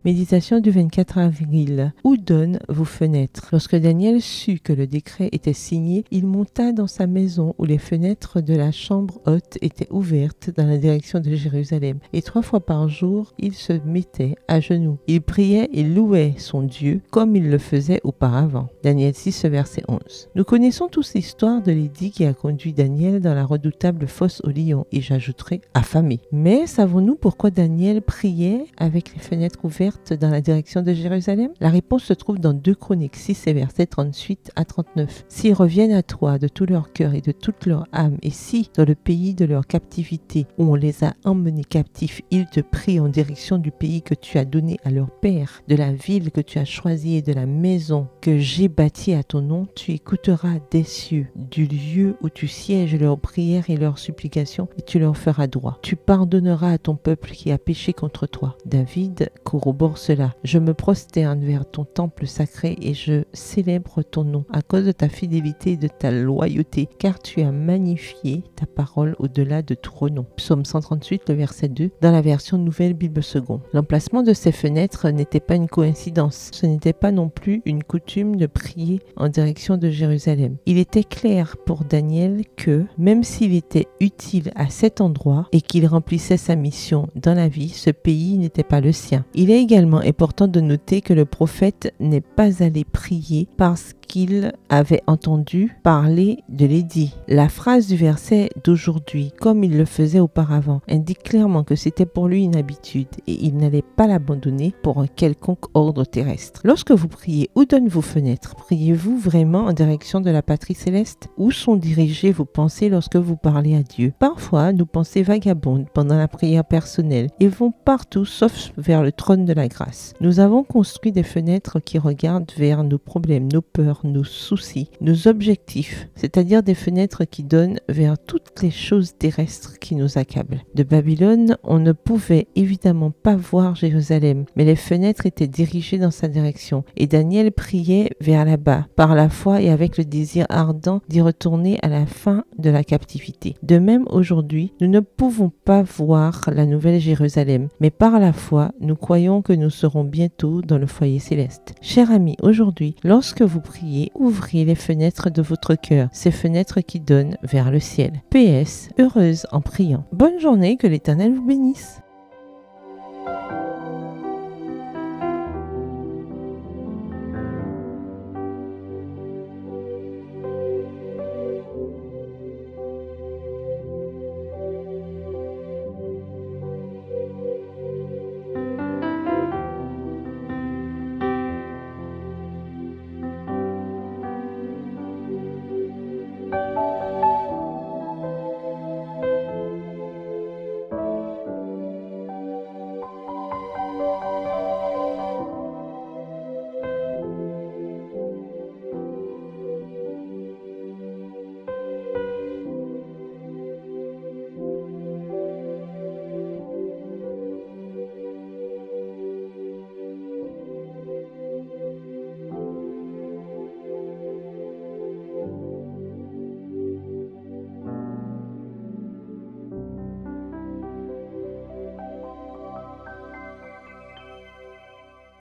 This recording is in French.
Méditation du 24 avril. Où donnent vos fenêtres? Lorsque Daniel sut que le décret était signé, il monta dans sa maison où les fenêtres de la chambre haute étaient ouvertes dans la direction de Jérusalem. Et 3 fois par jour, il se mettait à genoux. Il priait et louait son Dieu comme il le faisait auparavant. Daniel 6, verset 11. Nous connaissons tous l'histoire de l'édit qui a conduit Daniel dans la redoutable fosse aux lions, et j'ajouterai affamé. Mais savons-nous pourquoi Daniel priait avec les fenêtres ouvertes dans la direction de Jérusalem? La réponse se trouve dans 2 Chroniques 6 et versets 38 à 39. S'ils reviennent à toi de tout leur cœur et de toute leur âme, et si dans le pays de leur captivité où on les a emmenés captifs, ils te prient en direction du pays que tu as donné à leur père, de la ville que tu as choisie et de la maison que j'ai bâtie à ton nom, tu écouteras des cieux, du lieu où tu sièges leurs prières et leurs supplications, et tu leur feras droit. Tu pardonneras à ton peuple qui a péché contre toi. David corrobore cela. Je me prosterne vers ton temple sacré et je célèbre ton nom à cause de ta fidélité et de ta loyauté, car tu as magnifié ta parole au-delà de tout renom. Psaume 138, le verset 2, dans la version Nouvelle Bible Seconde. L'emplacement de ces fenêtres n'était pas une coïncidence. Ce n'était pas non plus une coutume de prier en direction de Jérusalem. Il était clair pour Daniel que, même s'il était utile à cet endroit et qu'il remplissait sa mission dans la vie, ce pays n'était pas le sien. Il est également important de noter que le prophète n'est pas allé prier parce qu'il avait entendu parler de l'édit. La phrase du verset d'aujourd'hui, comme il le faisait auparavant, indique clairement que c'était pour lui une habitude et il n'allait pas l'abandonner pour un quelconque ordre terrestre. Lorsque vous priez, où donnent vos fenêtres? Priez-vous vraiment en direction de la patrie céleste? Où sont dirigées vos pensées lorsque vous parlez à Dieu? Parfois, nos pensées vagabondent pendant la prière personnelle et vont partout sauf vers le trône de la grâce. Nous avons construit des fenêtres qui regardent vers nos problèmes, nos peurs, nos soucis, nos objectifs, c'est-à-dire des fenêtres qui donnent vers toutes les choses terrestres qui nous accablent. De Babylone, on ne pouvait évidemment pas voir Jérusalem, mais les fenêtres étaient dirigées dans sa direction et Daniel priait vers là-bas, par la foi et avec le désir ardent d'y retourner à la fin de la captivité. De même, aujourd'hui, nous ne pouvons pas voir la nouvelle Jérusalem, mais par la foi, nous croyons que nous serons bientôt dans le foyer céleste. Chers amis, aujourd'hui, lorsque vous priez, ouvrez les fenêtres de votre cœur, ces fenêtres qui donnent vers le ciel. PS, heureuse en priant. Bonne journée, que l'Éternel vous bénisse.